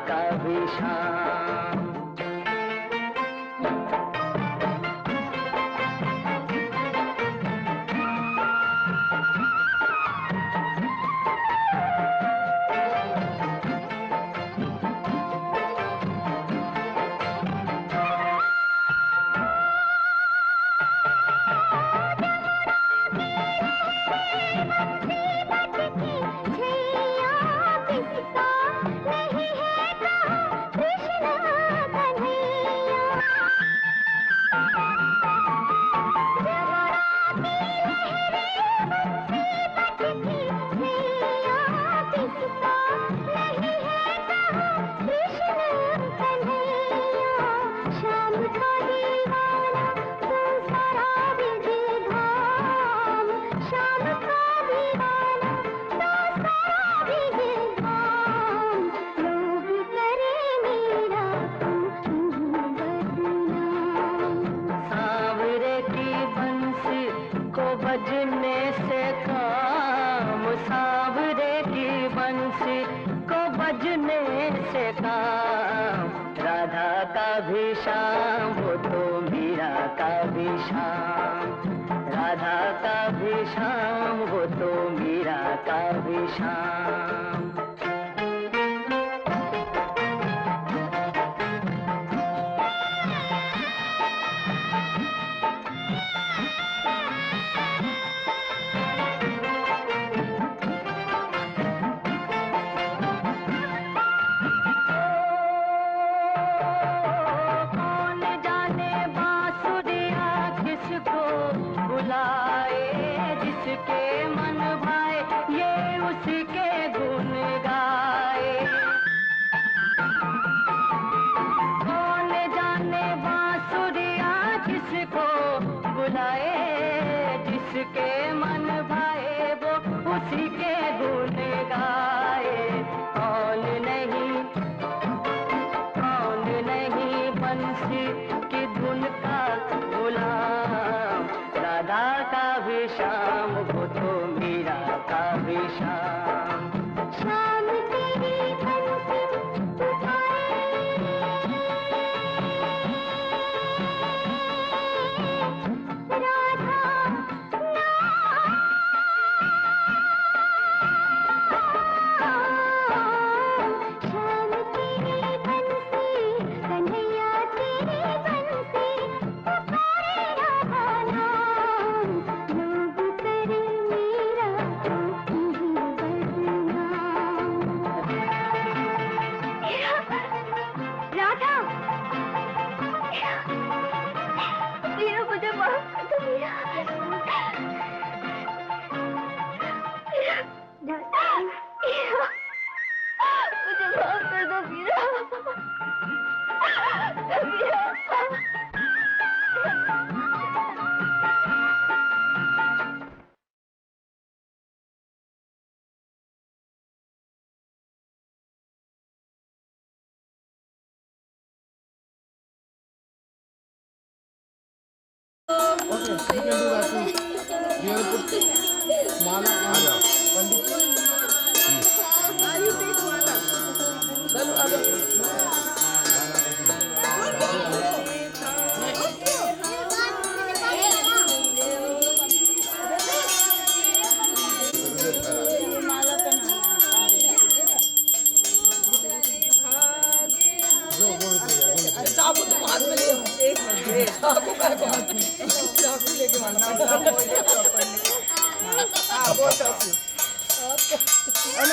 का भी शाम। बजने से काम, सांवरे की बंसी को बजने से काम। राधा का भी शाम वो तो मीरा का भी शाम। राधा का भी शाम वो तो मीरा का भी शाम। जिसके मन भाए ये उसी के गुण गाए। कौन जाने बांसुरिया किसको बुलाए, जिसके मन भाए वो उसी के गुण गाए। कौन नहीं बंसी की धुन का गुलाम। राधा का भी शाम वो तो मीरा का भी शाम। शाम तेरी बंसी Okay, you can do that too. We have to put mala on Pandit. You take mala. Chalo, चाकू तो हाथ में ले एक मिनट चाकू का चाकू लेके मारना हां बहुत अच्छी ओके और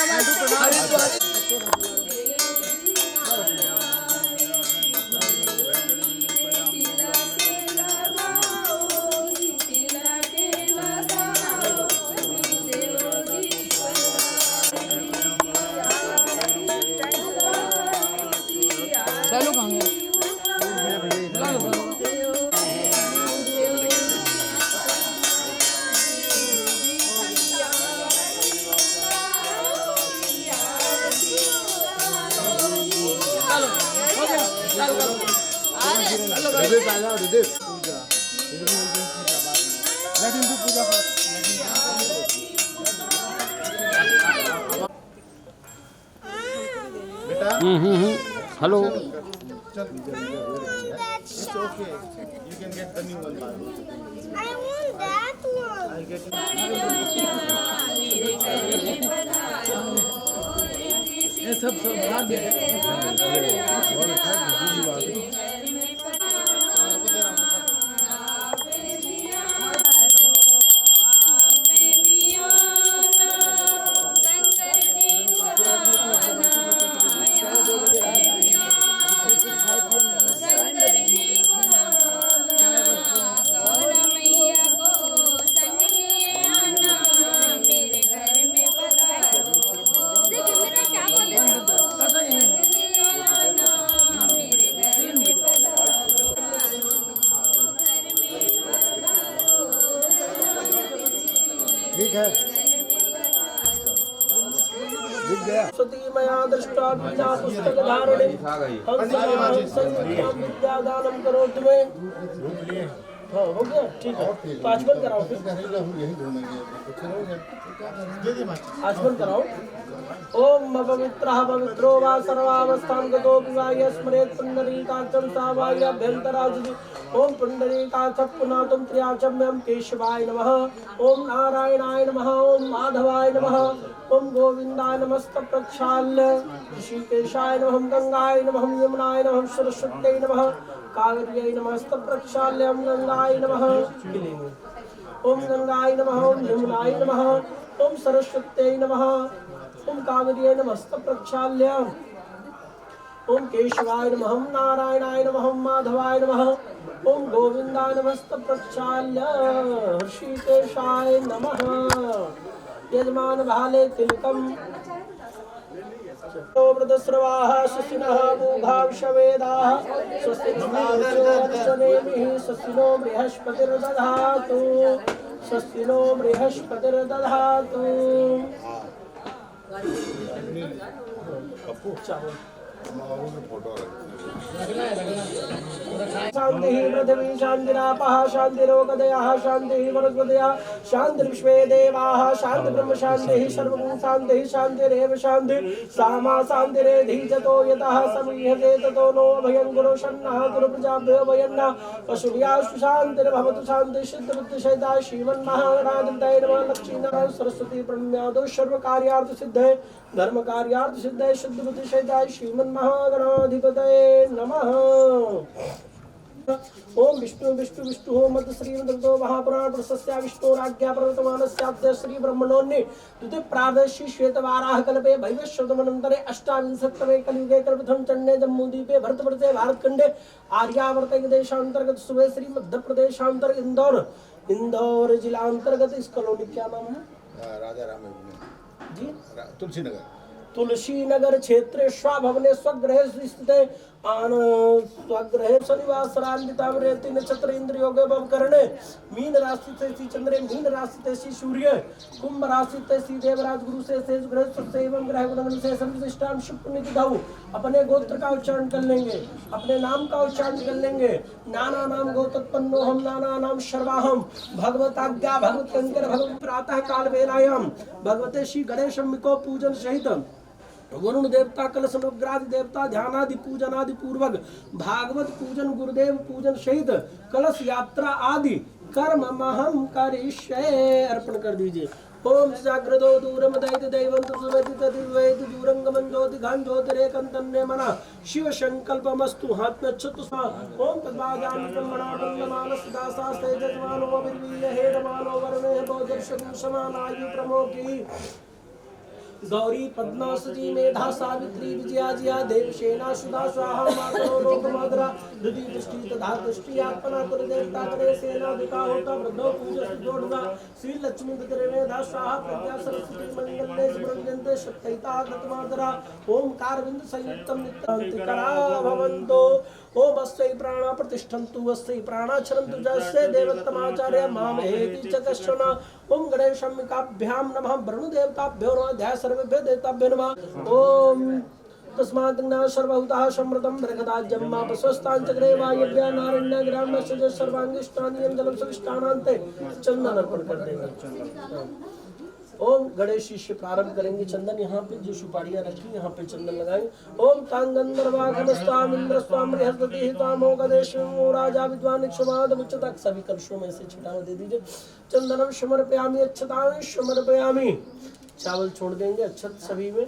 चलो कहां बेटा hello It's okay. You can get the new one. I want that one. I'll get ये सब बात है। ठीक है दिख गया सती मया दृष्टा विद्या पुस्तक धारणे हम विद्यादानम करो तुम्हें। हाँ हो गया ठीक है। तो आज बंद कराओ फिर। यही ढूंढेंगे आज बंद कराओ। ओम पवित्रः पवित्रो वा सर्वावस्थां गतो विवाय स्मरेत् पुण्डरीकाक्षं सावाय अभ्यन्तराजति। ओम पुण्डरीकाक्ष पुनातुं त्र्याचम्यं केशवाय नमः। ओम नारायणाय नमः। ओम माधवाय नमः। ओम गोविंदाय नमस्ते प्रक्षाल्य ऋषिकेशाय नमः। गंगाय नमः। यमुनाय नमः। सरस्वत्यै नमः। कावेर्यै नमस्ते प्रक्षाल्य गंगाय नमः। ओम गंगाय नमः। ओम यमुनाय नमः। ओम सरस्वत्यै नमः। ओम कावेर्यै नमस्ते प्रक्षाल्य ओम केशवाय नमः। नारायणाय नमः। माधवाय नमः। ओम गोविंदाय नमस्ते प्रक्षाल्य ऋषिकेशाय नमः। यजमान भाले तिलकम व्रतस्रवाः स्वस्तिनः मूढाविषवेदाः स्वस्तिर्नाशनेमिः स्वस्तिनो बृहस्पतिर्दधातु स्वस्तिनो बृहस्पतिर्दधातु। शांति पृथ्वी शांतिरापः शांतिरोगदयः शांति वनस्पतयः शांतिर्विश्वे देवाः शांति ब्रह्म शांति सर्वं शांति शांतिरेव शांति सामा शांतिरेधि जतो यतः समीहते ततो नो अभयं गुरु शन्नः गुरु प्रजाभ्यो भयन्नः पशुभ्यास्तु शांतिर्भवतु शांति सिद्धिबुद्धिसहिता श्रीमन्महागणाधिपतये नमः। लक्ष्मीनारायण सरस्वती प्रणम्यादो सर्वकार्यार्थ सिद्धये धर्म कार्यार्थ सिद्धये सिद्धिबुद्धिसहिता श्रीमन्महागणाधिपतये नमः। ओम विष्णु विष्णु विष्णु हो मद श्रीमदो महापुराण प्रशस्या विष्णु राज्ञा प्रवर्तमानस्याद्य श्री ब्रह्मणोन्ने तुते प्रादर्शी श्वेतवाराह कल्पे भैवश्वतमनन्तरे अष्टाविंशतमे कलियुगे कल्पथं चन्ने जम्बूद्वीपे भरतवर्षे भारतखंडे आर्यावर्त देशांतर्गत सुबह श्री मध्य प्रदेशांतर्गत इंदौर जिला अंतर्गत इस कॉलोनी क्या नाम है? राजा राम जी तुलसीनगर तुलसीनगर क्षेत्रे स्वभवने स्वगृह स्थित आन स्वगृह शनिवासरान्वितावरेति नक्षत्र इंद्रियोगे भवकरणे मीन राशि से श्री चंद्रे मीन राशि से श्री सूर्य कुंभ राशि से श्री देवराज गुरु से शेष ग्रह से एवं ग्रह गुण से संविष्टान शुभ निधि दाऊ अपने गोत्र का उच्चारण कर लेंगे अपने नाम का उच्चारण कर लेंगे। नाना नाम गोत्रोत्पन्नो हम नाना नाम सर्वाहम भगवत आज्ञा भगवत कंकर भगवत प्रातः काल वेलायाम भगवते श्री गणेशम को पूजन सहित वरुण देवता कलश नवग्राह देवता ध्यानादि पूजनादि पूर्वक भागवत पूजन गुरुदेव पूजन सहित कलश यात्रा आदि कर्म महम करिष्ये अर्पण कर दीजिए। ओम जाग्रतो दूरम दैत दैवंत सुमति तदिवैत दूरंगमन ज्योति घन ज्योतिरेकंतन्ने मना शिव संकल्पमस्तु हाथ में अक्षत ओम तद्वाजान ब्रह्मणा वन्दमानस दासास्ते जजमानो विर्वीय हेदमानो वरणे बहुदर्शकं समानायु प्रमोति गौरी पद्मा सती मेधा सावित्री विजया जिया देवसेना सुधा स्वाहा मातरो लोकमाद्रा हृदय दृष्टि तथा दृष्टि आत्मना कुल देवता करे सेना दुका होता वृद्धो पूजा जोड़वा श्री लक्ष्मी मेधा स्वाहा प्रज्ञा सरस्वती मंगले सुब्रह्मण्यन्ते शक्तिता गतमाद्रा ओमकार बिंद संयुक्तम नित्यांतिकरा भवन्तो ओम अस्यै प्राणा प्रतिष्ठन्तु अस्यै प्राणा चरन्तु जस्य देवत्तमाचार्य मामहेति च कश्चन ओम गणेशम्बिकाभ्यां नमः वरुणदेवताभ्यो नमः ध्याय सर्वेभ्यो देवताभ्यो नमः। ओम तस्मात् ज्ञान सर्वभूतः समृतं बृहदाज्यं मा प्रशस्ताञ्चक्रे वायव्या नारण्य ग्राम्यस्य सर्वांगिष्टानि जलं सविष्टानान्ते चंदन अर्पण कर देंगे। ओम गणेश जी से प्रारंभ करेंगे। चंदन यहाँ पे जो सुपारियां रखी यहाँ पे चंदन लगाएंगे। ओम तांगंदरवागनस्ताम इंद्रस्ताम बृहस्पति हितामो गणेशो राजा विद्वान क्षमाद मुच्चतक। सभी कलशों में से छिटावा दे दीजिए। चंदनम समर्पयामि अच्छतां समर्पयामि। चावल छोड़ देंगे अच्छत सभी में।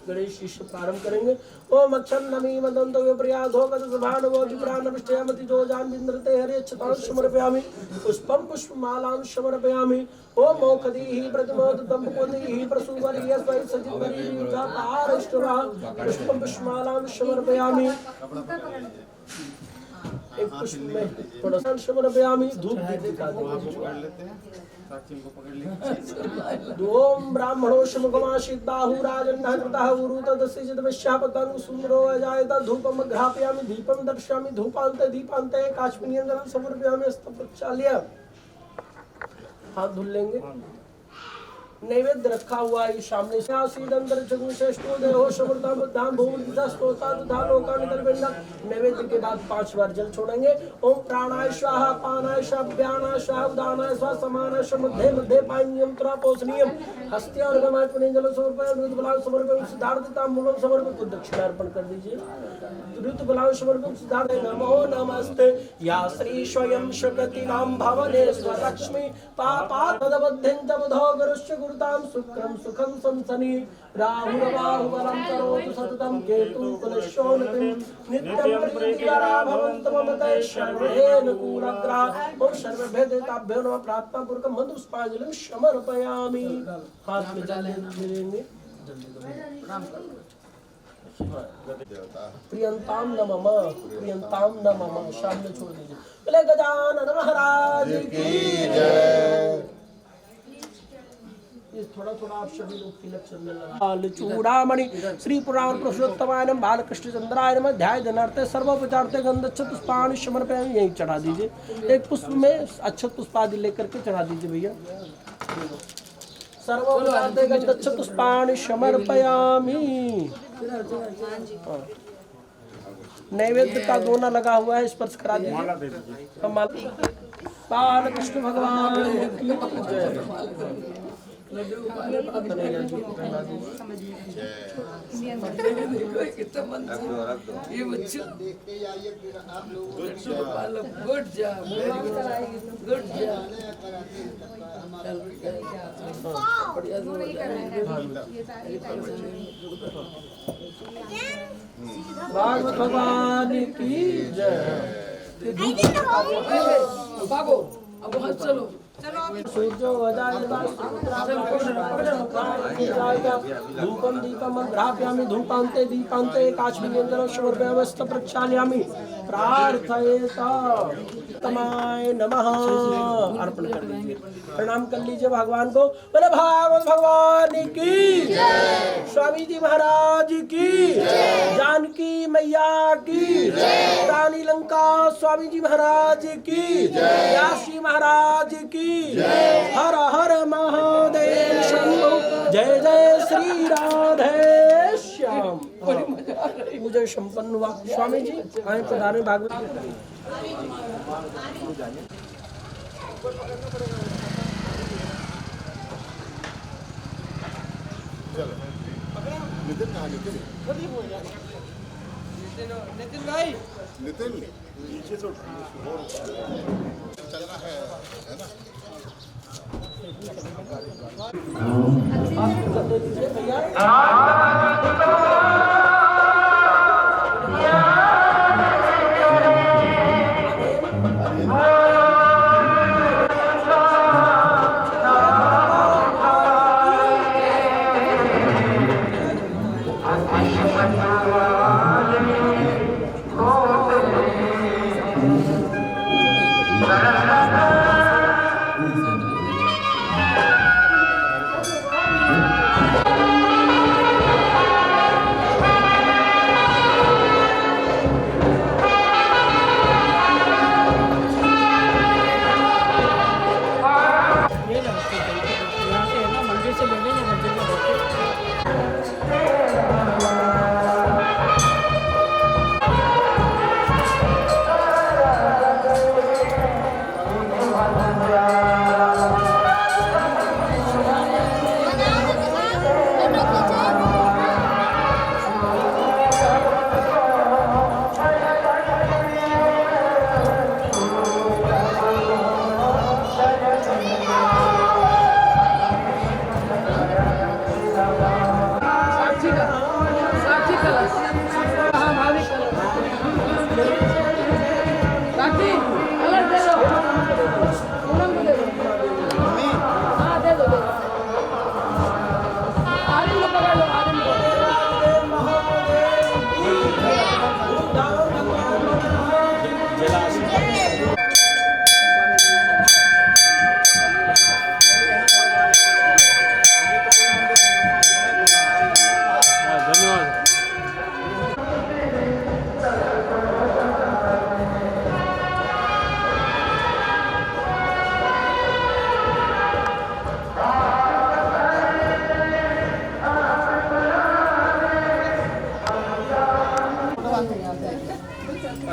गणेश जी से प्रारंभ करेंगे। ओम अक्षन्नमी मदंतो विप्रयाधो गतसभानवो विप्राणविष्टयमति जोजान विन्द्रते हरि अच्छतां समर्पयामि। पुष्पं पुष्पमालां समर्पयामि। ओम मोखदीहि प्रतिमोदतं पुकोदीहि प्रसूवरीय स्वै सजितवरी जातारष्टवा। पुष्पं पुष्पमालां समर्पयामि। एक पुष्प में थोड़ा सा समर्पयामि। धूप दिखा देंगे। ओम ब्राह्मणो शमुखमाशिद्दाहु राजन्नहृतः उरुतदस्यजदवश्यापतंग सुंदरो अजायत धूपम घ्रापयामि दीपम दर्शयामि धूपान्ते दीपान्ते काश्मीरियं समर्पयामि। हस्त प्रक्षाल्य हाथ धुल लेंगे। नैवेद्य रखा हुआ है सामने से। आसीदंतर जगुश्रेष्ठो देहो समृद्धा बुद्धां भूमिर्दिशा स्तोता तथा लोकानितर्वेण्य। नैवेद्य के बाद 5 बार जल छोड़ेंगे। ओम प्राणाय स्वाहा पानाय स्वाहा व्यानाय स्वाहा उदानाय स्वाहा समानाय स्वाहा मध्य मध्य पानीयम त्रा पोषणीयम। हस्ते और गमाय पुण्य जल समर्पयामि। ऋतुबलां समर्पयामि। सिद्धार्थतां मूलं समर्पयामि। दक्षिणा अर्पण कर दीजिए। ऋतुबलां समर्पयामि। सिद्धार्थ नमो नमस्ते या श्री स्वयं शुकतिनां भवने स्वलक्ष्मी पापा तदबद्धं च बुधो गुरुश्च गुरुतां शुक्रं सुखं संसनि राहुरबाहुबलं करोतु सततं केतुं कुलशोनतिं नित्यं प्रीतिकरा भवन्तु मम ते सर्वेऽनुकूलग्रा। ओम सर्वभेदेताभ्यो नमः। प्रार्थना पूर्वक मधुष्पांजलिं समर्पयामि। हाथ में जल लेंगे। प्रियंताम नमः प्रियंताम नमः। सामने छोड़ दीजिए। बोले गजानन महाराज की जय। थोड़ा थोड़ा आप सभी लोग तिलक चंदन लगा। चूड़ामणि श्री पुराण पुरुषोत्तमायनम बालकृष्ण चंद्राय नमः। ध्याय धनार्थे सर्वोपचारते गंधच्छत पुष्पाणि समर्पयामि। यहीं चढ़ा दीजिए। एक पुष्प में अच्छत पुष्पादि लेकर के चढ़ा दीजिए भैया। सर्वोपचारते गंधच्छत पुष्पाणि समर्पयामि। नैवेद्य का दोना लगा हुआ है, स्पर्श करा दीजिए। बालकृष्ण भगवान की जय। भागवत भगवान की जय। अब चलो धूपम दीपम घ्रापयामि धूपान्ते दीपान्ते काश्मीर्यं समर्पयामि। हस्त प्रक्षालयामि। प्रार्थयेता तमाय नमः। अर्पण कर दीजिए। प्रणाम कर लीजिए भगवान को। बोले भागवत भगवान की जय। स्वामी जी महाराज की जय। जानकी मैया की जय। रानी लंका स्वामी जी महाराज की जय। व्यासी महाराज की जय। हर हर महादेव शंभो। जय जय श्री राधे श्याम। पूजा संपन्न हुआ। स्वामी जी आए पधारे भागवत। नितिन कहाँ? नितिन भाई नितिन नीचे से चलना है ना।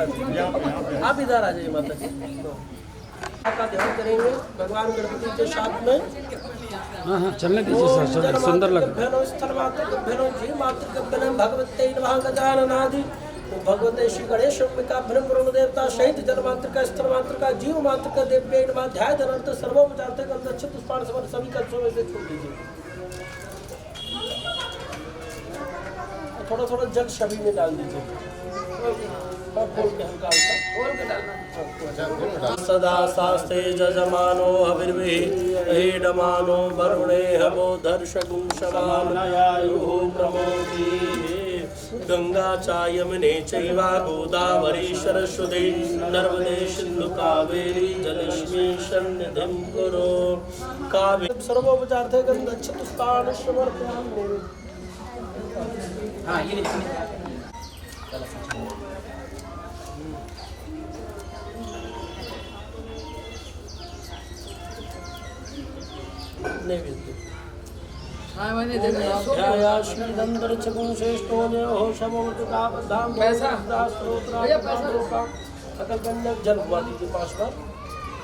आप इधर आ जाइए माता जी। आपका ध्यान करेंगे भगवान गणपति के साथ में। हाँ हाँ चलने दीजिए सर, चल सुंदर लग रहा है। स्थल मात्र गभ्यनो जी मात्र गभ्यनम भगवते नमः गजाननादि भगवते श्री गणेश का ब्रह्म ब्रह्म देवता सहित जन मात्र का स्थल मात्र का जीव मात्र का देव्य नमः ध्याय धनर्थ सर्वोपचार तक अंदर पुष्पाण समर सभी कक्षों में से छोड़ दीजिए। थोड़ा थोड़ा जल सभी में डाल दीजिए। खोल के हल्का हल्का सदा शास्त्रे जजमानो हविर्विहीडमानो वरुणे हवो दर्शगुं शवामनयायुः प्रमोदी गंगा चायमने चैवा गोदावरी सरस्वती नर्मदे सिंधु कावेरी जलस्मी सन्निधिं कुरु कावेरी सर्वोपचार थे गंध पुष्पाण समर्पयामि। हाँ ये नैवेद्य श्रीधर चकुं श्रेष्ठो देव शमोधाम सकल कन्या जल घुमा दीजिए 5 बार।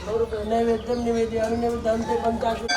100 रुपये नैवेद्यम निवेद्यामि नैवेद्यन्ते पंचाशत।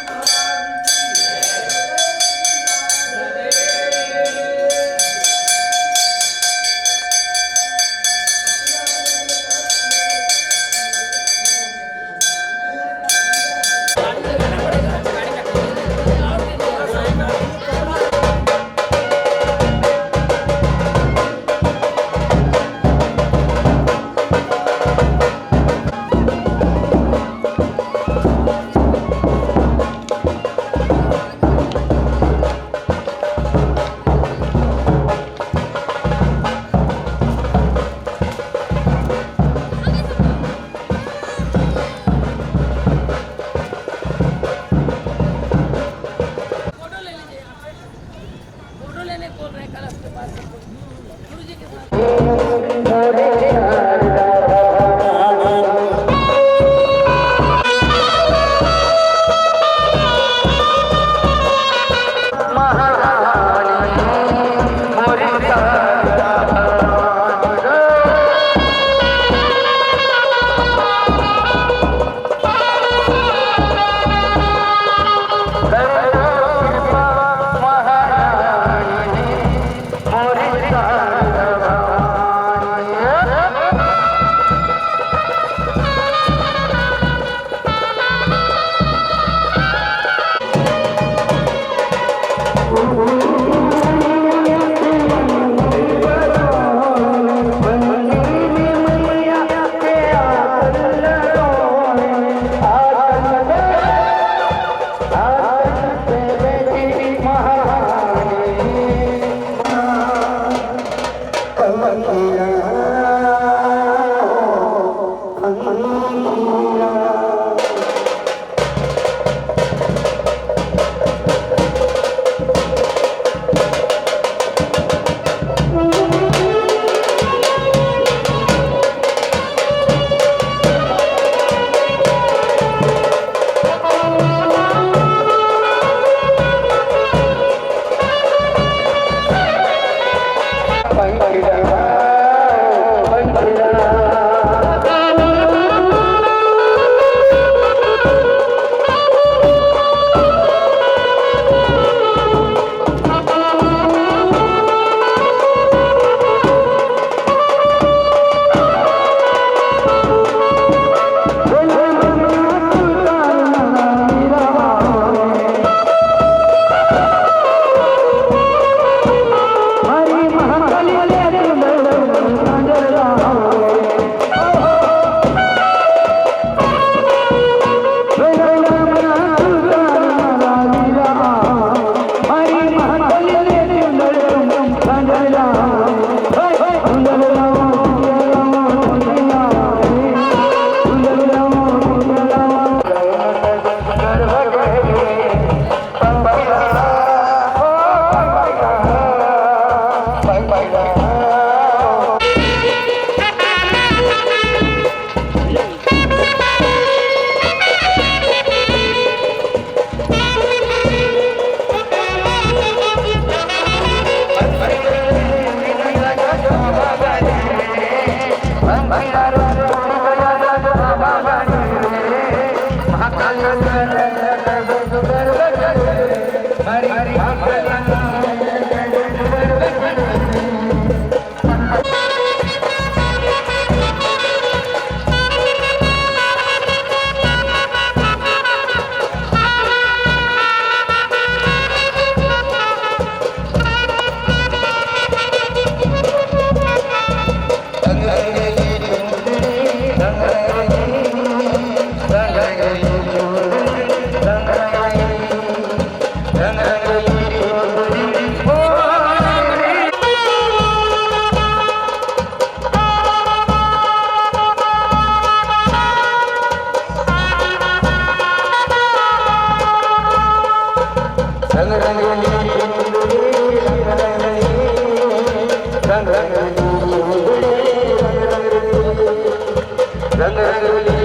रंग रंगोली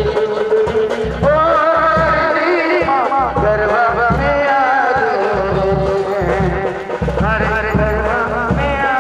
ओ गर्भ में आ हर हर गर्भ में आ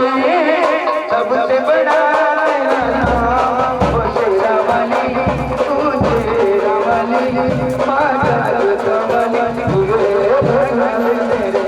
सबसे बड़ा नाम वो शेरा वाली तू शेरा वाली पागल कमली तुझे भगवान तेरे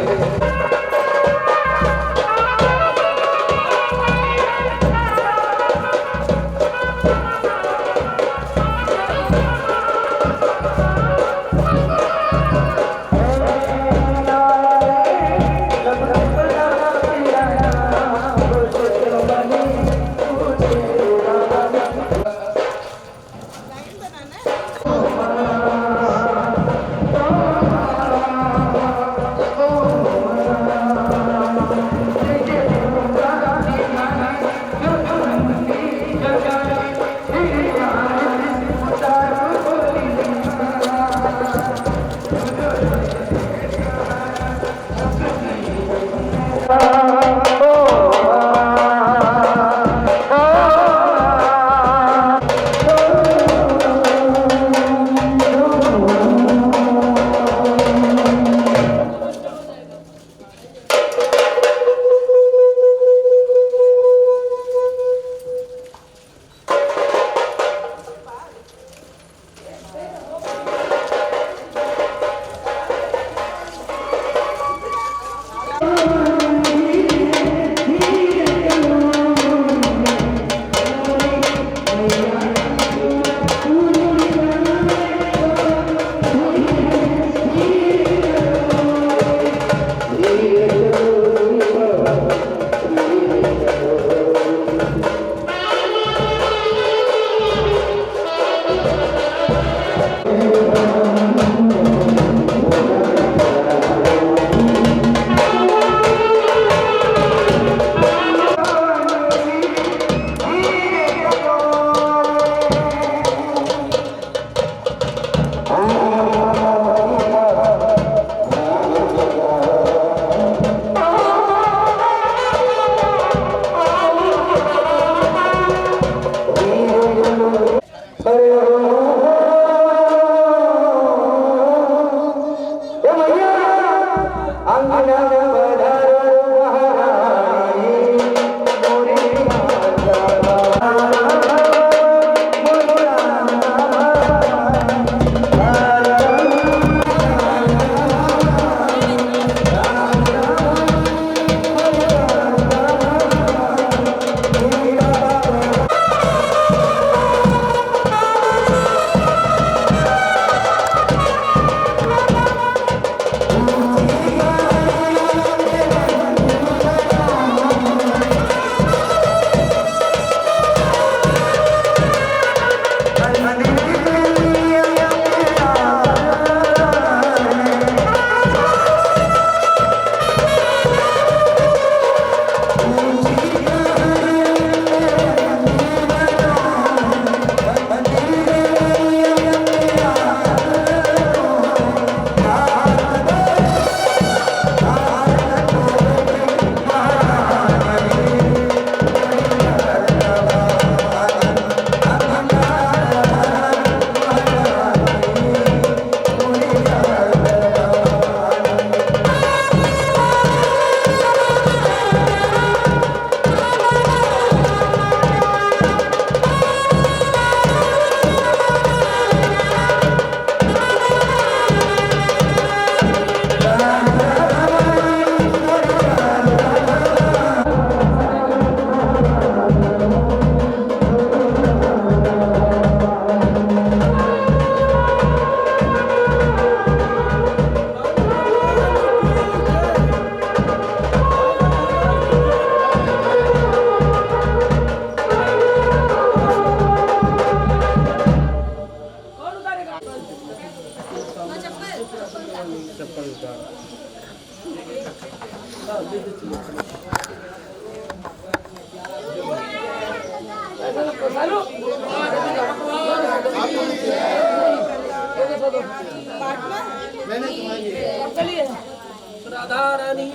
राधा रानी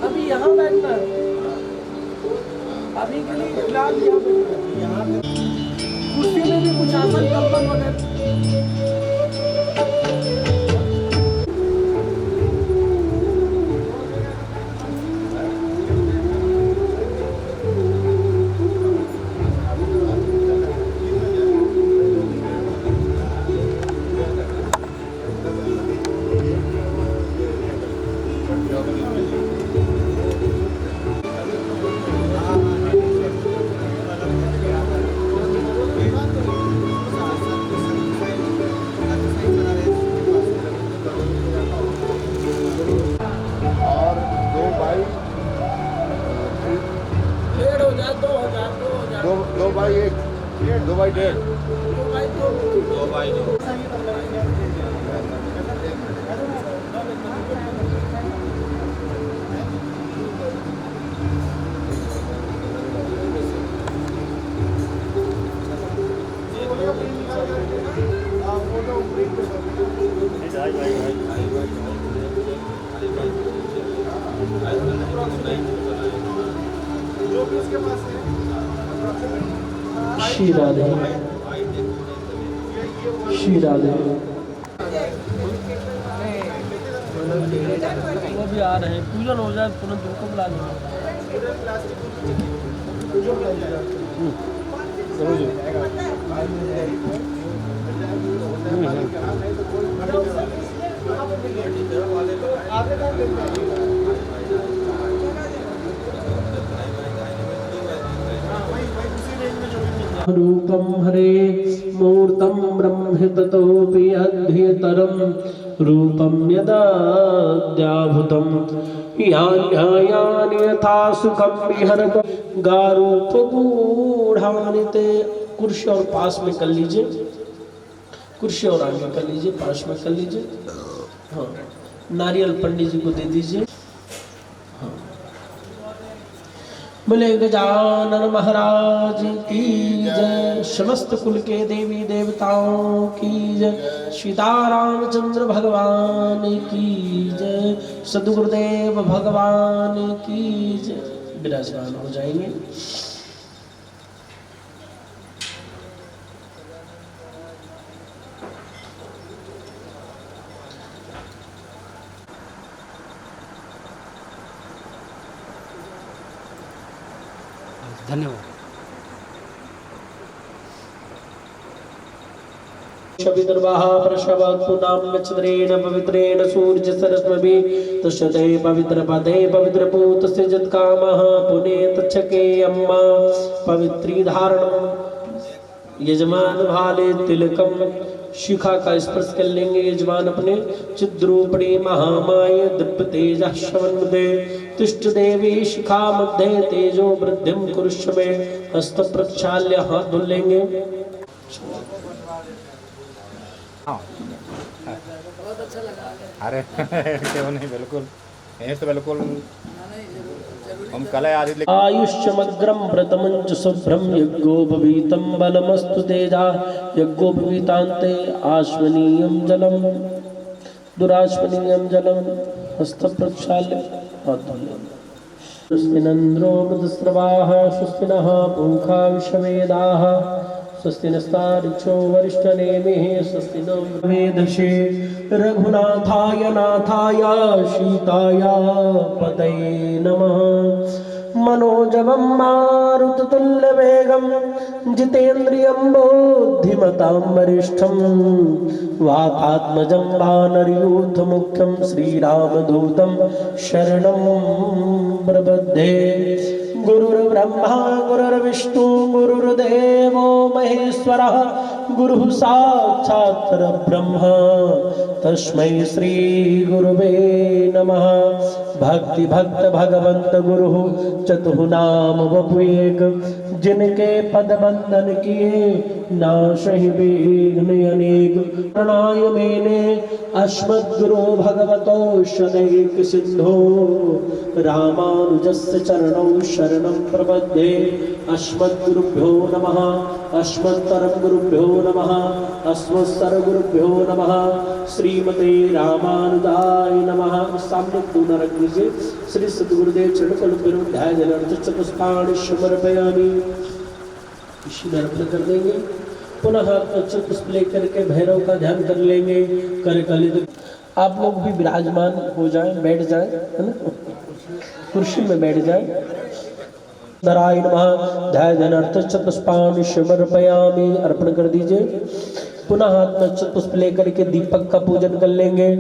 अभी यहाँ बैठना है, अभी के लिए फिलहाल यहाँ बैठना है। यहाँ पे कुर्सी में भी कुछ आसन कंबल वगैरह। और 2 by 2 by 1, 2 by 1.5, 2 by 2। Shri Radhe Shri Radhe. वो भी आ रहे हैं, पूजन हो जाए तुरंत उनको बुला लेंगे। रूपम हरे मूर्तम ब्रह्म ततोपि अध्यतरम रूपम यदाद्याभूतम यान्यायानि यथा सुखम विहरत गारूपगूढ़ानिते। कुर्सी और पास में कर लीजिए, कुर्सी और आगे कर लीजिए, पास में कर लीजिए। हाँ, नारियल पंडित जी को दे दीजिए। बोले गजानन महाराज की जय, समस्त कुल के देवी देवताओं की जय, सीतारामचंद्र भगवान की जय, सदगुरुदेव भगवान की जय। विराजमान हो जाएंगे। धन्यवाद। शविदर्वाः प्रशवत्पुनाम्य चन्द्रेण पवित्रेण सूर्यसरस्वभिः तुष्यते पवित्रपदे पवित्रपूतस्य जत्कामः पुनेत चके अम्मा पवित्री धारणम्। यजमान भाले तिलकम, शिखा का स्पर्श कर लेंगे यजमान अपने। चिद्रूपणी महामाय दिव्य तेजः शवन्मुदे तिष्ठ देवी शिखा मध्ये तेजो वृद्धिम कुरुष्व में। हस्त प्रक्षाल्य हाथ धुल लेंगे। अरे क्यों नहीं, बिल्कुल ये तो बिल्कुल हम कल आज आयुष्यमग्रम व्रतमंच शुभ्रम यज्ञोपवीतं बलमस्तु तेजा यज्ञोपवीतान्ते आश्वनीयं जलम दुराश्वनीयं जलम। हस्त प्रक्षाल्य हाथ धुल लेंगे। स्वस्तिनन्द्रो मृतस्रवाः स्वस्तिनः पूषा विश्ववेदाः स्वस्ति नस्तार्क्ष्यो वरिष्ठनेमिः स्वस्ति नो वेदसे। रघुनाथाय नाथाय सीताय पतये नमः। मनोजवं मारुततुल्यवेगं जितेन्द्रियं बुद्धिमतां वरिष्ठं वातात्मजं वानरयूथमुख्यं श्रीरामदूतं शरणं प्रपद्ये। गुरुर्ब्रह्मा गुरुर्विष्णु गुरुर्देवो महेश्वरः गुरुः साक्षात् परब्रह्म तस्मै श्री गुरुवे नमः। भक्ति भक्त भगवंत गुरु चतुः नाम वपु एक, जिनके पद बंदन किए नाशहि विघ्न अनेक। प्रणाय मेने अस्मद्गुरो भगवतो शनैक सिद्धो रामानुजस्य चरणौ शरणं प्रपद्ये। अस्मद्गुरुभ्यो नमः, अस्मत्तरं गुरुभ्यो नमः, अस्मत्सर्वगुरुभ्यो नमः। श्रीमते रामानुजाय नमः। सामने पूर्ण रख लीजिए। श्री सद्गुरुदेव चरण कमल ध्याय जनार्थ पुष्पाणि समर्पयामि। इसी में अर्पण कर देंगे। पुनः अच्छे पुष्प लेकर के भैरव का ध्यान कर लेंगे। कर कलित आप लोग भी विराजमान हो जाएं, बैठ जाएं, है ना, कुर्सी में बैठ जाएं। नारायण नमः। ध्याय धनार्थ पुष्पाणि समर्पयामि। अर्पण कर दीजिए। पुनः हाथ में पुष्प लेकर के दीपक का पूजन कर लेंगे।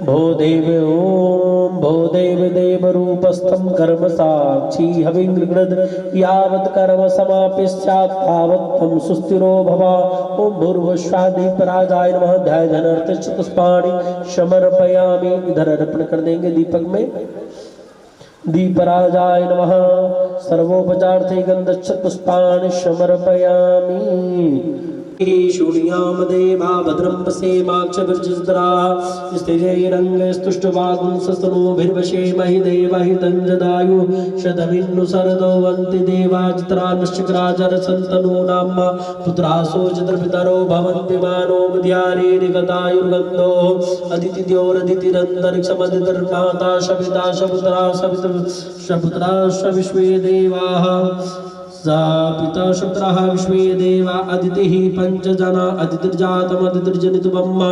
भो देव ओम भो देव देव रूपस्थम कर्म साक्षी हविंगृद यावत् कर्म समापिस्यात् तावत् त्वं सुस्थिरो भव। ओम भूर्भुवस्वादिपराजाय नमः। ध्याय धनार्थ पुष्पाणि समर्पयामि। इधर अर्पण कर देंगे दीपक में। दीपराजाय नमः। सर्वोपचार्थे गन्धच्छत् पुष्पाणि समर्पयामि। शून्याम देवा भद्रं पश्येमाक्षभिर्जसुतरा स्थिजैरङ्गस्तुष्टवागुंसस्तनूभिर्वशेमहि देवहितं जदायु शतमिन्नु सरदो वन्ति देवाजित्रान्नश्चक्राचरसन्तनूनां पुत्रासो चतुर्पितरो भवन्ति मानो मध्यारेरिगतायुर्गन्धो अदितिद्योरदितिरन्तरिक्षमदितिर्माता सविता सपुत्रा सपुत्रा सविश्वे देवाः सा पिता शत्रः विश्वे देवा अदितिः पंचजना अदितिर्जातम् अदितिर्जनितुब्रह्मा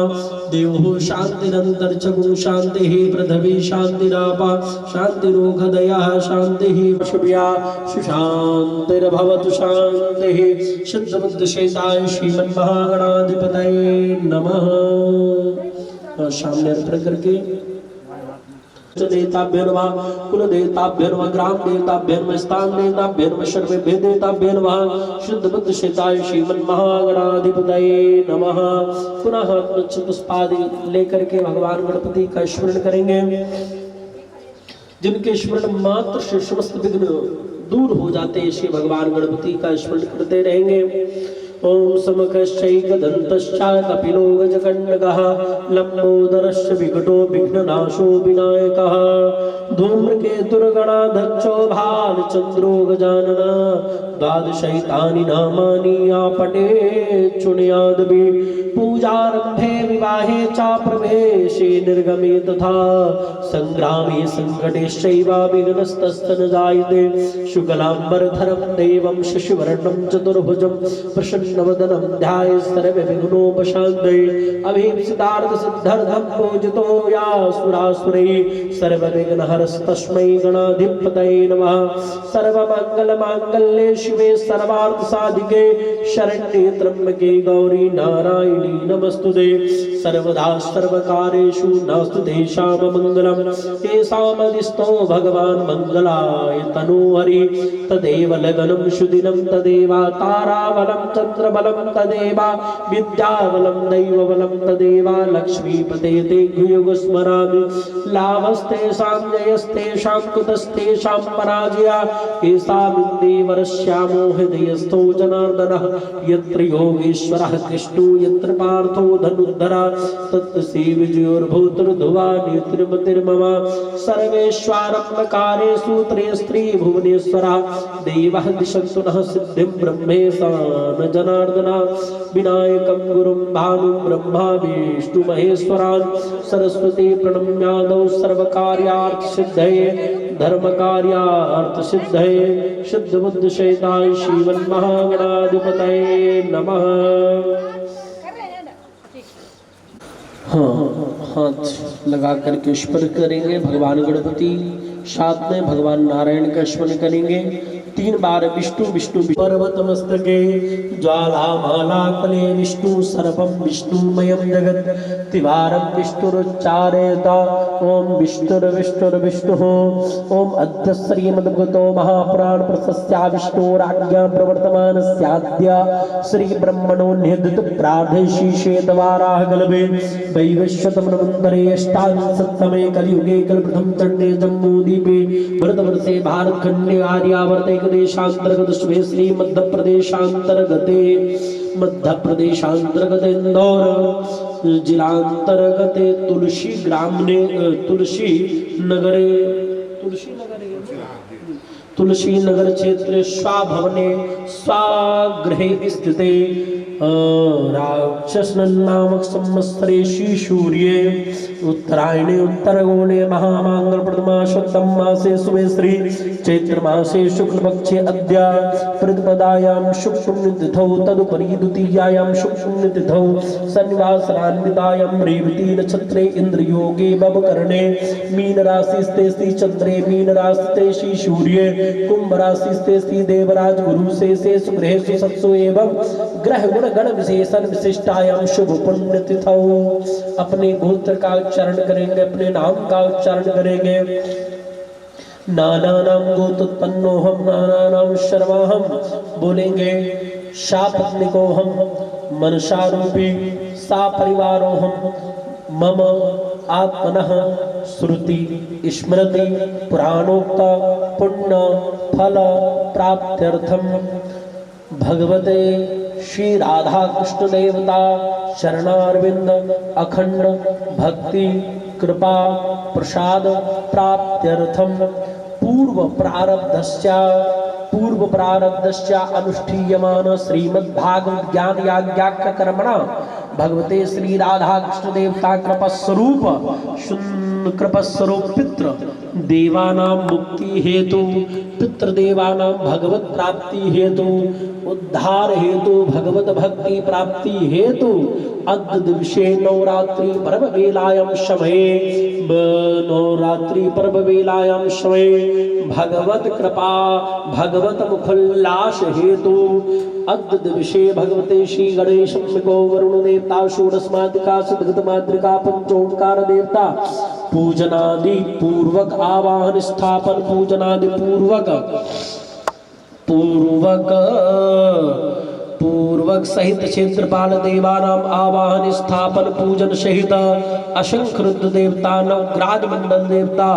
देवो शान्तिरन्तरिक्षगुं शान्तिः पृथिवी शान्तिरापा शान्तिरोगदयः शान्तिः पशुभ्या सुशान्तिर्भवतु शान्तिः। शुद्धबुद्धशेषाय श्रीमन्महागणाधिपतये नमः। सामने अर्पण करके देवताभ्यो नमः, कुल देवताभ्यो नमः, ग्राम देवताभ्यो नमः, स्थान देवताभ्यो नमः, सर्वेभ्यो देवताभ्यो नमः। शुद्ध बुद्ध शेताय श्रीमन्महागणाधिपतये नमः। पुनः पुष्पादि लेकर के भगवान गणपति का स्मरण करेंगे। जिनके स्मरण मात्र से समस्त विघ्न दूर हो जाते हैं, श्री भगवान गणपति का स्मरण करते रहेंगे। ओम समकश्चैकदन्तश्च कपिलो गजकण्डकः लम्बोदरश्च विकटो विघ्ननाशो विनायकः धूम्रकेतुर्गणाध्यक्षो भालचन्द्रो गजाननः द्वादशैतानि नामानि आपटे चुनयादपि पूजारम्भे विवाहे च प्रवेशे निर्गमे तथा संग्रामे संकटेश्चैव विघ्नस्तस्तन जायते शुक्लाम्बरधरं देवं शशिवर्णं चतुर्भुजं प्रसन्नवदनं ध्याये सर्वविघ्नोपशान्तये अभीप्सितार्थसिद्ध्यर्थं पूजितो यासुरासुरैः सर्वविघ्नहरस्तस्मै गणाधिपतये नमः। सर्वमङ्गलमाङ्गल्ये शिवे सर्वार्थसाधिके शरण्ये त्र्यम्बके गौरी नारायणी नमस्तुते। सर्वदा सर्वकारेषु नास्ति तेषां मंगलम् येषामधिस्थो भगवान् मंगलाय तनोहरि तदेव लगनं सुदिनं तदेव ताराबलं चन्द्रबलं तदेव विद्याबलं दैवबलं तदेव लक्ष्मीपते ते गुयुगस्मरामि लाभस्तेषां जयस्तेषां कुतस्तेषां पराजया येषामिन्देवरस्यामो हृदयस्थो जनार्दनः यत्र योगेश्वरः कृष्णो यत्र पार्थो धनुर्धरा तत्र श्रीविजयोर्भूतिर्ध्रुवा नेत्रिमतिर्मम सर्वेश्वरम्बकारेषु त्रयस्त्री भुवनेश्वरः देवः दिशन्तु नः सिद्धिं ब्रह्मेशान जनार्दना विनायकं गुरुं भानुं ब्रह्मा विष्णु महेश्वरान् सरस्वती प्रणम्यादौ सर्वकार्यार्थसिद्धये धर्मकार्यार्थसिद्धये शुद्ध बुद्ध शेताय श्रीमन्महागणाधिपतये नमः। हाँ, हाथ लगा करके स्पर्श करेंगे। भगवान गणपति साथ में भगवान नारायण का स्मरण करेंगे। 3 बार विष्णु विष्णु पर्वत मस्तके ज्वालामाला कले विष्णु सर्वं विष्णुमयं जगत् त्रिवारं विष्णुरुच्चारयता ओम विष्णुर्विष्णुर्विष्णुः। ओम अद्य श्रीमद्भगवतो महापुराण प्रशस्त्या विष्णोराज्ञा प्रवर्तमानस्याद्य श्री ब्रह्मणो निहदित प्रार्थेशी श्वेतवाराह गलभे वैवस्वतमन्वन्तरे अष्टाविंशत्तमे कलियुगे कल्पप्रथम चण्डे जम्बूद्वीपे भरतवर्षे भारतखण्डे आर्यावर्ते देशांतर्गत शुभे श्री मध्यप्रदेशांतर्गत इंदौर जिलांतर्गते तुलसी ग्राम ने तुलसी नगर क्षेत्र स्वाभवने स्वागृहे स्थिते राक्षस नामक संवत्सरे श्री सूर्ये उत्तरायणे उत्तरगोणे महामांगल प्रथमाशोत्तम मासे शुभे श्री चैत्र मासे शुक्ल पक्षे अद्य प्रतिपदायां शुक्ल तिथौ तदुपरि द्वितीयायां शुक्ल तिथौ शनिवासरान्वितायां रेवती नक्षत्रे इंद्र योगे बवकरणे मीन राशि स्थे चंद्रे मीन राशि श्री सूर्ये कुंभ राशि स्थे देवराज गुरु से सुग्रहेषु सत्सु एवं ग्रह गुण गण विशेषण विशिष्टायाम शुभ पुण्य तिथौ। अपने गोत्र का उच्चारण करेंगे, अपने नाम का उच्चारण करेंगे। नानानाम गोत्रोत्पन्नोहम नानानाम शर्वाहम बोलेंगे। शापत्निकोहम मनसारूपी सा परिवारोहम मम आत्मनः श्रुति स्मृति पुराणोक्त पुण्य फल प्राप्त्यर्थम भगवते श्री राधा कृष्ण देवता शरणारविंद अखंड भक्ति कृपा प्रसाद प्राप्त्यर्थम पूर्व प्रारब्धस्य अनुष्ठीयमान श्रीमद्भागवत ज्ञान याज्ञाक कर्मणा भगवते श्री राधा कृष्ण देवता कृपस्वरूप पितृ देवानां मुक्ति हेतु पितृदेवानां भगवत प्राप्ति हेतु उद्धार हेतु भगवत भक्ति प्राप्ति हेतु अद्य दिवसे नवरात्रि पर्व वेलायां समये भगवत कृपा भगवत मुखोल्लास हेतु अद्य दिवसे भगवते श्री गणेश को वरुण देवता षोडशमात्रिका सिद्धगतमात्रिका पंचोंकार देवता पूजनादि पूर्वक आवाहन स्थापन पूजनादि पूर्वक सहित क्षेत्रपाल देवानाम आवाहन स्थापन पूजन सहित असंख्य रुद्र देवता नवग्राज मंडल देवता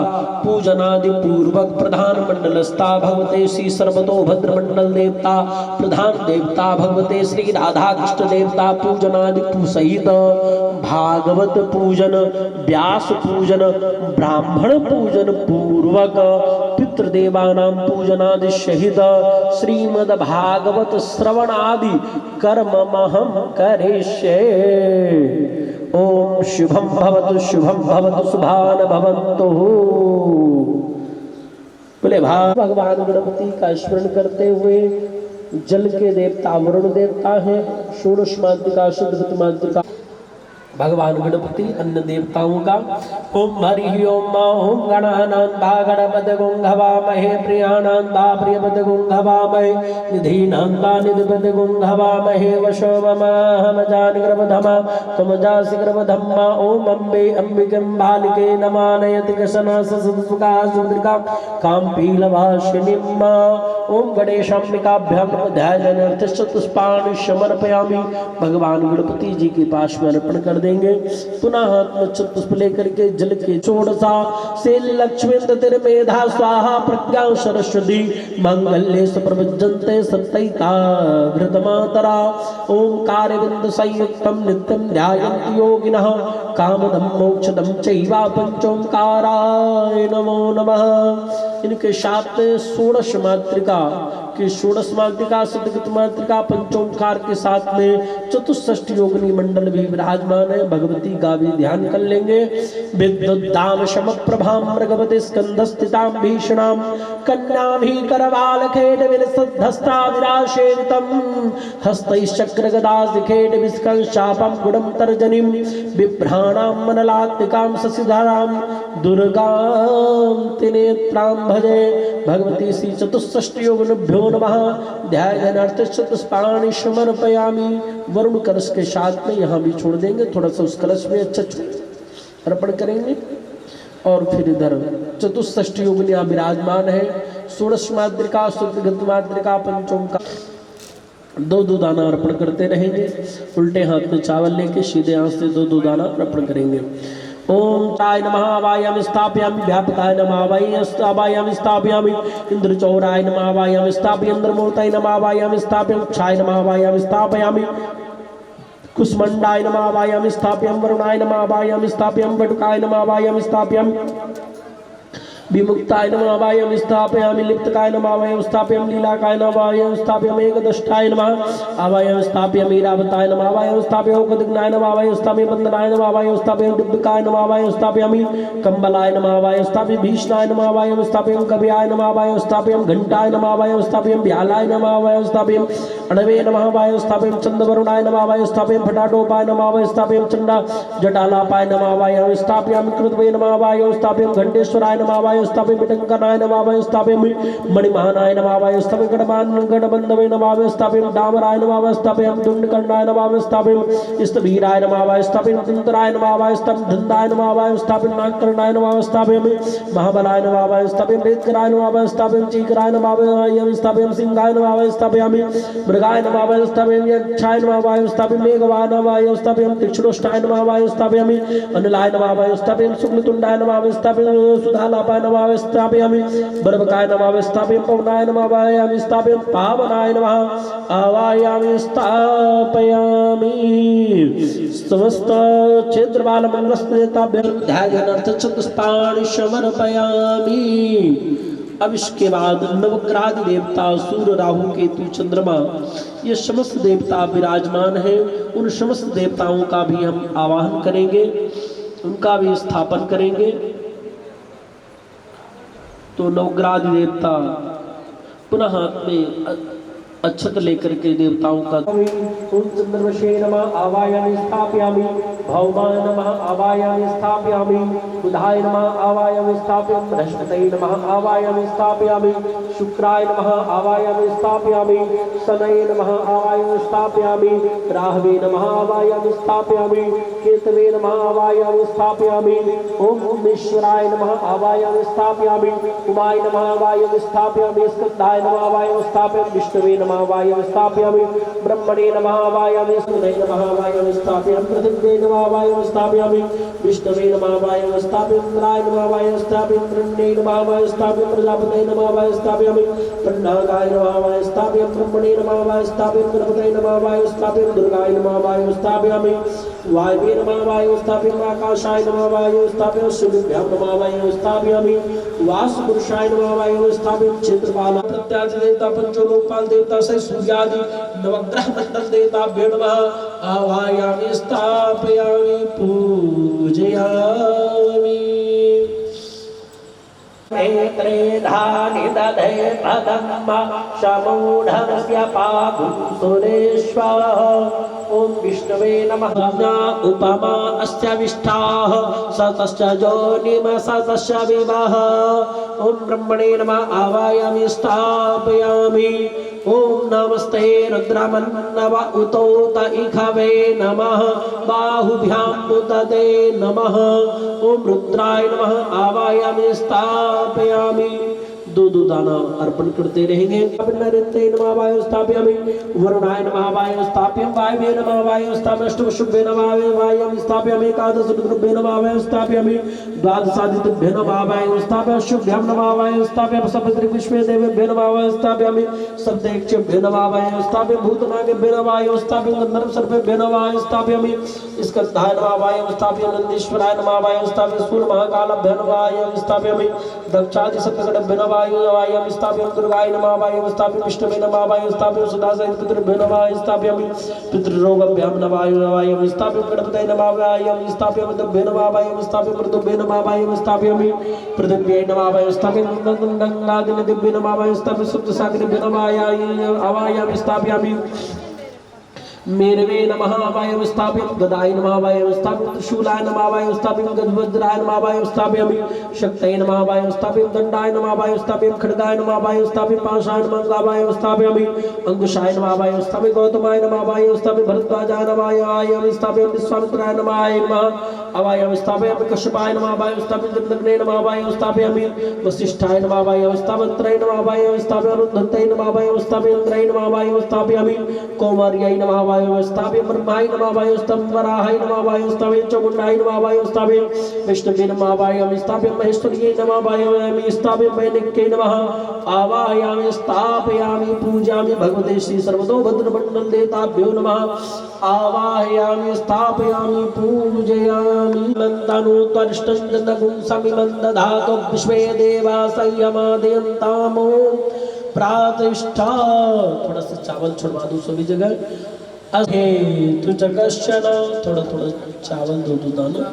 पूजनादि पूर्वक प्रधान मंडलस्था भगवते श्री सर्वतोभद्र मंडल देवता प्रधान देवता भगवते श्री राधा कृष्ण देवता पूजनादि सहित भागवत पूजन व्यास पूजन ब्राह्मण पूजन पूर्वक पितृदेवानां पूजनादि सहित श्रीमद् भागवत श्रवण आदि कर्म महम करिष्ये। ओम शुभम भवतु शुभान भवन्तु। बोले भगवान गणपति का स्मरण करते हुए जल के देवता वरुण देवता है, षोडश मात्रिका शुद्ध मात्रिका भगवान गणपति अन्य देवताओं का। ओम हरि ओम गणानां भा गणपत गुंघवामहे प्रियाणां भा प्रियपत गुंघवामहे निधीनां भा निधिपत गुंघवामहे वशो ममाहमजानि गर्भधमा त्वमजासि गर्भधम्मा। ओम अम्बे अम्बिकं बालिके नमानयति कसना ससुका सुद्रिका काम्पीलभाषिणीं। ओम गणेशाम्बिकाभ्यां ध्यायनर्थ चतुष्पाणि समर्पयामि। भगवान गणपति जी के पास में अर्पण कर देंगे। पुनः हाथ में चतुष्प लेकर के जल के चोड़सा से लक्ष्मी तिरमेधा स्वाहा प्रज्ञा सरस्वती मंगल्ये प्रवज्जन्ते सत्तैता घृतमातरा। ओंकार बिंद संयुक्तम नित्यं ध्यायन्ति योगिनः कामदं मोक्षदं चैवा पंचोंकाराय नमो नमः। इनके साथ षोडश मात्रिका कि षोडश मात्रिका सिद्धगत मात्रिका पंचोंकार के साथ में चतुष्षष्टि योगिनी मंडल भी विराजमान है। भगवती का भी ध्यान कर लेंगे। विद्युद्दाम शमप्रभाम भगवती स्कंधस्थितां भीषणां कन्याभी करवालखेट विलसद्धस्ता विराशेवितं हस्तैश्चक्रगदासिखेट विस्कंशापं गुणं तर्जनीं बिभ्रां ग्रहाणां मनलात्मिकां शशिधरां दुर्गां त्रिनेत्रां भजे। भगवती श्री चतुष्षष्टि योगिभ्यो नमः। ध्यानार्थ समर्पयामि। वरुण कलश के साथ में यहाँ भी छोड़ देंगे, थोड़ा सा उस कलश में अच्छा अर्पण करेंगे। और फिर इधर चतुष्षष्टि योगिनी विराजमान है। षोडश माद्रिका, शुद्ध माद्रिका, पंचों का दो दाना अर्पण करते रहेंगे। उल्टे हाथ में चावल लेके सीधे हाथ से दो दाना अर्पण करेंगे। ओम चाय नमः आवायामि स्थापयामि। व्यापकाय नमः आवायामि स्थापयामि। इंद्रचौराय नमः आवायामि स्थापयामि। इंद्रमूर्ताय नमः आवायामि स्थापयामि। क्षाय नमः आवायामि स्थापयामि। कुष्मंडाय नमः आवायामि स्थापयामि। वरुणाय नमः आवायामि स्थापयामि। वटुकाय नमः आवायामि स्थापयामि। विमुक्ताय नमः आवायामि स्थापयामि। लिप्तकाय नमः आवायामि स्थापयामि। लीलाकाय नमः आवायामि स्थापयामि। एकदष्टाय नमः आवायामि स्थापयामि। रावताय नमः आवायामि स्थापयामि। गदिग्नाय नमः आवायामि स्थापयामि। बंदनाय नमः आवायामि स्थापयामि। दिव्यकाय नमः आवायामि स्थापयामि। कंबलाय नमः आवायामि स्थापयामि। भीषणाय नमः आवायामि स्थापयामि। कवियाय नमः आवायामि स्थापयामि। घंटाय नमः आवायामि स्थापयामि। भ्यालाय नमः आवायामि स्थापयामि। अणवे नमः आवायामि स्थापयामि। चंद्रवरुणाय नमः आवायामि स्थापयामि। फटाटोपाय नमः आवायामि स्थापयामि। चंडा जटालापाय नमः आवायामि स्थापयामि। कृतवे नमः आवायामि स्थापयामि। घंटेश्वराय नमः आवायामि स्थापयामि। विटंकनाय नमः आवायामि स्थापयामि। मणिमहानाय नमः आवायामि स्थापयामि। गणबंधवे नमः आवायामि स्थापयामि। डामराय नमः आवायामि स्थापयामि। दुंडकर्णाय नमः आवायामि स्थापयामि। स्तवीराय नमः आवायामि स्थापयामि। दंतराय नमः आवायामि स्थापयामि। धन्दाय नमः आवायामि स्थापयामि। नागकर्णाय नमः आवायामि स्थापयामि। महाबलाय नमः आवायामि स्थापयामि। वेदकराय नमः आवायामि स्थापयामि। चीकराय नमः आवायामि स्थापयामि। सिंहाय नमः आवायामि स्थापयामि। मृगाय नमः आवायामि स्थापयामि। यक्षाय नमः आवायामि स्थापयामि। मेघवाय नमः आवायामि स्थापयामि। तीक्ष्णोष्ठाय नमः आवायामि स्थापयामि। अनिलाय नमः आवायामि स्थापयामि। शुक्लतुंडाय नमः आवायामि स्थापयामि। सुधालापाय नमः आवायामि स्थापयामि। बर्बकाय नमः आवायामि स्थापयामि। पवनाय नमः आवायामि स्थापयामि। पावनाय नमः आवायामि स्थापयामि। समस्त क्षेत्रपाल मंगलस्नेताभ्यं ध्यानार्थ चतुष्पाणि समर्पयामि। अब इसके बाद नवग्रह देवता सूर्य, राहु, केतु, चंद्रमा, ये समस्त देवता विराजमान हैं। उन समस्त देवताओं का भी हम आवाहन करेंगे, उनका भी स्थापन करेंगे। तो नवग्रह देवता पुनः हाथ में अक्षत लेकर के देवताओं का ओम चंद्रवशे नमः आवायामि स्थापयामि। भौमाय नमः आवायामि स्थापयामि। बुधाय नमः आवायामि स्थापयामि। बृहस्पतये नमः आवायामि स्थापयामि। शुक्राय नमः आवायामि स्थापयामि। शनये नमः आवायामि स्थापयामि। राहवे नमः आवायामि स्थापयामि। केतवे नमः आवायामि स्थापयामि। ओम उमेश्वराय नमः आवायामि स्थापयामि। उमाय नमः आवायामि स्थापयामि। स्कंदाय नमः आवायामि स्थापयामि। विष्णवे नमः आवायामि स्थापयामि। ब्रह्मणे नमः आवायामि। सूर्ये नमः आवायामि स्थापयामि। पृथिव्यै नमः आवायामि स्थापयामि। विष्णवे नमः आवायामि स्थापयामि। इंद्राय नमः आवायामि स्थापयामि। ब्रह्मणे नमः आवायामि स्थापयामि। प्रजापतये नमः आवायामि स्थापयामि। पन्नागाय नमः आवायामि स्थापयामि। ब्रह्मणे नमः आवायामि स्थापयामि। गणपतये नमः आवायामि स्थापयामि। दुर्गाय नमः आवायामि स्थापयामि। वायवे नमः आवायामि स्थापयामि। आकाशाय नमः आवायामि स्थापयामि। सूर्यभ्यां नमः आवायामि स्थापयामि। वासुपुरुषाय नमः आवायामि स्थापयामि। क्षेत्रपाल प्रत्यादि देवता, पंचलोकपाल देवता से सूर्यादि नवग्रह मंडल देवताभ्यो नमः आवायामि स्थापयामि। पूजयामि। नेत्रेधानि दधे पदम् समूढस्य पादुं सुरेश्वरः। ओम विष्णवे नमः। उपमा अस्य विष्ठाः सतश्च जोनिम सतश्च विवाह। ओम ब्रह्मणे नमः आवायामि स्थापयामि। ओम नमस्ते रुद्रमन्नव उतोत इखवे नमः। बाहुभ्यां मुदते नमः। ओम रुद्राय नमः आवायामि स्थापयामि। दो दाना अर्पण करते रहेंगे। नरेन्द्राय नमः आवायामि स्थापयामि। वरुणाय नमः आवायामि स्थापयामि। वायवे नमः आवायामि स्थापयामि। अष्टमशुभ्ये नमः आवायामि स्थापयामि। एकादश रुद्रभ्ये नमः आवायामि स्थापयामि। द्वादशादित्यभ्ये नमः आवायामि स्थापयामि। शुभ्यां नमः आवायामि स्थापयामि। सप्तऋग्विश्वे देवेभ्यो नमः आवायामि स्थापयामि। सप्तैक्षेभ्यो नमः आवायामि स्थापयामि। भूतनागेभ्यो नमः आवायामि स्थापयामि। गन्धर्व सर्पेभ्यो नमः आवायामि स्थापयामि। स्कंधाय नमः आवायामि स्थापयामि। नंदीश्वराय नमः आवायामि स्थापयामि। सूर्य महाकालभ्यो नमः आवायामि स्थापयामि। दक्षादि सप्तगणभ्यो नमः आवायामि स्थापयामि। दुर्गाय नमः आवायामि स्थापयामि। विष्णवे नमः आवायामि स्थापयामि। सुदासहित पितृभ्यो नमः आवायामि स्थापयामि। पितृरोगभ्यां नमः आवायामि स्थापयामि। गणपतये नमः आवायामि स्थापयामि। तुभ्ये नमः आवायामि स्थापयामि। ऋतुभ्ये नमः आवायामि स्थापयामि। पृथिव्यै नमः आवायामि स्थापयामि। गंगादिनदिभ्ये नमः आवायामि स्थापयामि। सप्तसागरेभ्यो नमः आवायामि स्थापयामि। मेरवे नमः वायं स्थापयामि गदाय नमः वायं स्थापयामि त्रिशूलाय नमः वायं स्थापयामि गजवज्राय नमः वायं स्थापयामि शक्तये नमः वायं स्थापयामि दण्डाय नमः वायं स्थापयामि खड्गाय नमः वायं स्थापयामि पाशाय नमः वायं स्थापयामि अंकुशाय नमः वायं स्थापयामि गौतमाय नमः वायं स्थापयामि भरद्वाजाय नमः वायं स्थापयामि विश्वामित्राय नमः वायं स्थापयामि कश्यपाय नमः वायं स्थापयामि जमदग्ने नमः वायं स्थापयामि वसिष्ठाय नमः वायं स्थापयामि त्रय नमः वायं स्थापयामि रुद्धतये नमः वायं स्थापयामि त्रय नमः वायं स्थापयामि कौमार्याय नमः वायं स्थापयामि ब्रह्माय नमः वायं स्थापयामि वराहाय नमः वायं स्थापयामि चमुण्डाय नमः वायं स्थापयामि विष्णुवे नमः वायं स्थापयामि महेश्वर्यै नमः वायं स्थापयामि वैनिक्यै नमः आवाहयामि स्थापयामि पूजयामि भगवते श्री सर्वतोभद्रमण्डल देवताभ्यो नमः आवाहयामि स्थापयामि पूजयामि मन्दानुत्वरिष्टं समिमन्दधातु विश्वे देवा संयमादयन्तामो प्रातिष्ठा। थोड़ा सा चावल छुड़वा दो सभी जगह। अहे तुझ कश्चन थोड़ा थोड़ा चावल दो दाना।